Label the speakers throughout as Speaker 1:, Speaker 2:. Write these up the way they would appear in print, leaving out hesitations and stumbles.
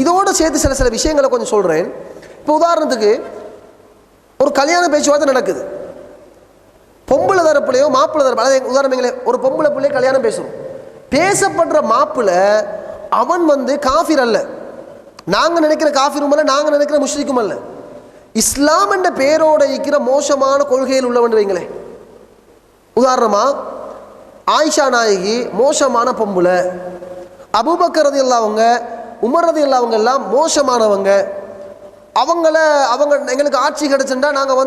Speaker 1: இதோடு சேர்த்து சில விஷயங்களை கொஞ்சம் சொல்கிறேன். இப்போ உதாரணத்துக்கு ஒரு கல்யாண பேச்சுவார்த்தை நடக்குது. பொம்பளை தரப்புலையோ மாப்பிள்ளை தரப்பு, அதாவது உதாரணங்களே ஒரு பொம்பளை பிள்ளைய கல்யாணம் பேசுகிறோம். பேசப்படுற மாப்பிள்ளை அவன் காஃபிர் அல்ல, நாங்கள் நினைக்கிற காஃபிரும் அல்ல, நாங்கள் நினைக்கிற முஷ்ரிக்கும் அல்ல. இஸ்லாம் என்ற பேரோட இருக்கிற மோசமான கொள்கையில் உள்ளவன் வைங்களே. உதாரணமா ஆயிஷா நாயகி மோசமான பொம்பளை, அபூபக்கர் ரலியல்லாஹு அவங்க, உமர் ரலியல்லாஹு எல்லாம் மோசமானவங்க. அவங்க எங்களுக்கு ஆட்சி கிடைச்சுட்டா நாங்கள்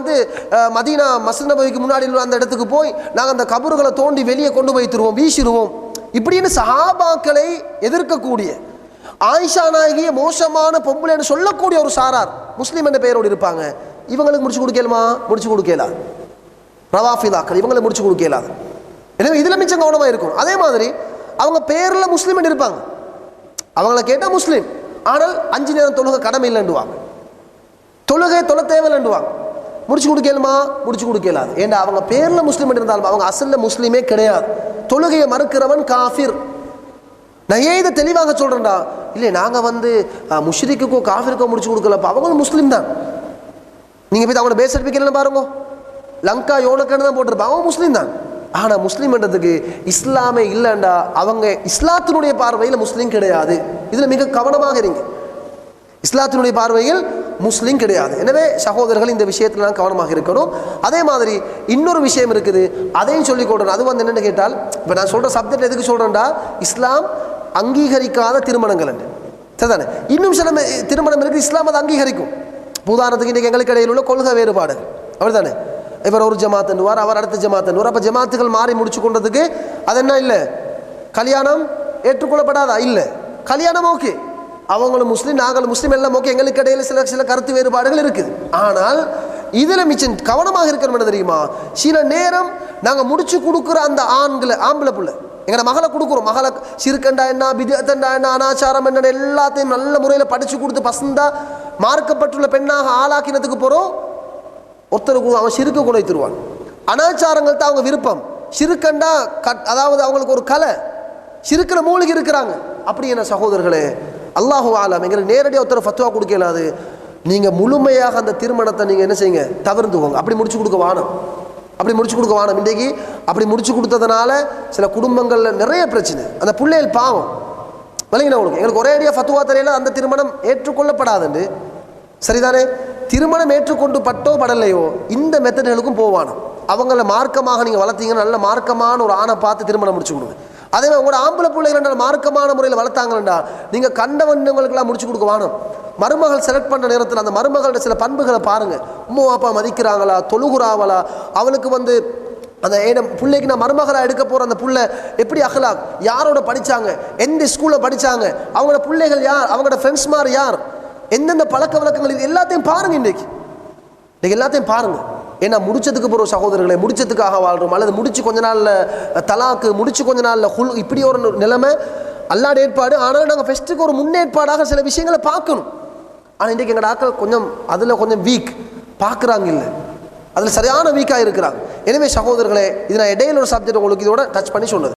Speaker 1: மதீனா மஸ்ஜித் நபவிக்கு முன்னாடி அந்த இடத்துக்கு போய் நாங்கள் அந்த கபறுகளை தோண்டி வெளியே கொண்டு போய் தருவோம், வீசிடுவோம். இப்படின்னு சஹாபாக்களை எதிர்க்கக்கூடிய, ஆயிஷா நாயகியை மோசமான பொம்பளைன்னு சொல்லக்கூடிய ஒரு சாரார் முஸ்லீம் என்ற பெயரோடு இருப்பாங்க. இவங்களுக்கு முடிச்சு கொடுக்கலுமா? முடிச்சு கொடுக்கலாது. ரவாஃபிதாக்கள் இவங்களுக்கு முடிச்சு கொடுக்கலாது. எனவே இதில் மிச்சம் கவனமாக இருக்கும். அதே மாதிரி அவங்க பேரில் முஸ்லீம் இருப்பாங்க, அவங்கள கேட்டால் முஸ்லீம், ஆனால் 5 நேரம் தொழுகை கடமை இல்லைன்னுவாங்க, தொழுகை தொலை தேவையில்லைன்னுவாங்க. முடிச்சு கொடுக்கலுமா? முடிச்சு கொடுக்கலாது. ஏன்னா அவங்க பேரில் முஸ்லீம் இருந்தாலும் அவங்க அசலில் முஸ்லீமே கிடையாது. தொழுகையை மறுக்கிறவன் காஃபிர். நான் ஏன் இதை தெளிவாக சொல்கிறேன்டா, இல்லை நாங்கள் முஷ்ரிக்குக்கோ காஃபிருக்கோ முடிச்சு கொடுக்கலப்பா, அவங்களும் முஸ்லீம் தான். நீங்கள் போய் அவங்களோட பேஸ் சர்டிஃபிகேட் பாருங்க, லங்கா யோனக்கன்னு தான் போட்டிருப்பாங்க, அவங்க முஸ்லீம் தான். ஆனால் முஸ்லீம்ன்றதுக்கு இஸ்லாமே இல்லைண்டா அவங்க இஸ்லாத்தினுடைய பார்வையில் முஸ்லீம் கிடையாது. இதில் மிக கவனமாக இருங்க. இஸ்லாத்தினுடைய பார்வையில் முஸ்லீம் கிடையாது. எனவே சகோதரர்கள் இந்த விஷயத்தில் நான் கவனமாக இருக்கணும். அதே மாதிரி இன்னொரு விஷயம் இருக்குது, அதையும் சொல்லிக் கொடுறேன். அது என்னென்னு கேட்டால், இப்போ நான் சொல்கிற சப்ஜெக்ட் எதுக்கு சொல்கிறேன்டா, இஸ்லாம் அங்கீகரிக்காத திருமணங்கள் என்று சரிதானே. இன்னும் சில திருமணம் இருக்குது இஸ்லாம் அதை அங்கீகரிக்கும். உதாரணத்துக்கு இன்றைக்கு எங்களுக்கு இடையில் உள்ள கொள்கை வேறுபாடு அப்படி தானே. இவர் ஒரு ஜமாத் என்றுவார், அவர் அடுத்த ஜமாத் என்றுவார். அப்போ ஜமாத்துகள் மாறி முடிச்சு கொண்டதுக்கு அது என்ன இல்லை, கல்யாணம் ஏற்றுக்கொள்ளப்படாதா? இல்லை, கல்யாணம் ஓகே, அவங்களும் முஸ்லீம் நாங்களும் முஸ்லீம் எல்லாம் ஓகே, எங்களுக்கு இடையில் சில கருத்து வேறுபாடுகள் இருக்குது. ஆனால் இதில் மிச்சம் கவனமாக இருக்கணும். என்ன தெரியுமா, சில நேரம் நாங்கள் முடிச்சு கொடுக்குற அந்த ஆம்பளை பிள்ளை எங்களை மகளை கொடுக்குறோம், மகளை சிறுக்கண்டா என்ன, பிதத்தண்டா என்ன, அனாச்சாரம் என்ன, எல்லாத்தையும் நல்ல முறையில் படித்து கொடுத்து பசந்தா மார்க்கப்பட்டுள்ள பெண்ணாக ஆளாக்கினதுக்கு போகிறோம். ஒருத்தருக்கு அவன் சிறுக்க குலைத்துருவான். அனாச்சாரங்கள் தான் அவங்க விருப்பம். சிறுக்கண்டா அதாவது அவங்களுக்கு ஒரு கலை, சிறுக்கிற மூலிகை இருக்கிறாங்க. அப்படி என்ன சகோதரர்களே, அல்லாஹு ஆலம் எங்களுக்கு நேரடியாக ஒருத்தர் ஃபத்வா கொடுக்கலாது. நீங்கள் முழுமையாக அந்த திருமணத்தை நீங்கள் என்ன செய்யுங்க, தவிர்த்துவோங்க. அப்படி முடிச்சு கொடுக்க வானம், அப்படி முடிச்சு கொடுக்க வானம். இன்றைக்கு அப்படி முடிச்சு கொடுத்ததுனால சில குடும்பங்களில் நிறைய பிரச்சனை. அந்த பிள்ளைகள் பாவம் விளங்கினா உங்களுக்கு. எங்களுக்கு ஒரே அடியாக ஃபத்வா தெரியல, அந்த திருமணம் ஏற்றுக்கொள்ளப்படாதுன்னு. சரிதானே, திருமணம் ஏற்றுக்கொண்டு பட்டோ படலையோ இந்த மெத்தடுகளுக்கும் போவானோ. அவங்கள மார்க்கமாக நீங்கள் வளர்த்தீங்கன்னா நல்ல மார்க்கமான ஒரு ஆணை பார்த்து திருமணம் முடிச்சு கொடுங்க. அதே மாதிரி உங்களோட ஆம்பளை பிள்ளைகள் மார்க்கமான முறையில் வளர்த்தாங்கண்டா நீங்கள் கண்டவன்களுக்கெல்லாம் முடிச்சு கொடுக்க வாணும். மருமகள் செலக்ட் பண்ணுற நேரத்தில் அந்த மருமகளோட சில பண்புகளை பாருங்கள். அம்மா அப்பா மதிக்கிறாங்களா, தொழுகுறாவளா, அவளுக்கு அந்த பிள்ளைக்கு நான் மருமகளாக எடுக்க போகிற அந்த பிள்ளை எப்படி அகலாக், யாரோட படித்தாங்க, எந்த ஸ்கூலில் படித்தாங்க, அவங்களோட பிள்ளைகள் யார், அவங்களோட ஃப்ரெண்ட்ஸ் மாதிரி யார், எந்தெந்த பழக்க வழக்கங்கள், இது எல்லாத்தையும் பாருங்கள். இன்றைக்கி எல்லாத்தையும் பாருங்கள். ஏன்னா முடிச்சதுக்கு போகிற சகோதரர்களை முடிச்சதுக்காக வாழ்கிறோம், அல்லது முடிச்சு கொஞ்ச நாளில் தலாக்கு, முடிச்சு கொஞ்ச நாளில் இப்படி ஒரு நிலைமை அல்லாட ஏற்பாடு. ஆனால் நாங்கள் ஃபெஸ்ட்டுக்கு ஒரு முன்னேற்பாடாக சில விஷயங்களை பார்க்கணும். ஆனால் இன்றைக்கு எங்கள் ஆட்கள் கொஞ்சம் அதில் கொஞ்சம் வீக் பார்க்குறாங்க, இல்லை அதில் சரியான வீக்காக இருக்கிறாங்க. எனவே சகோதரர்களே, இது நான் இடையில ஒரு சப்ஜெக்ட் உங்களுக்கு இதோட டச் பண்ணி சொன்னது.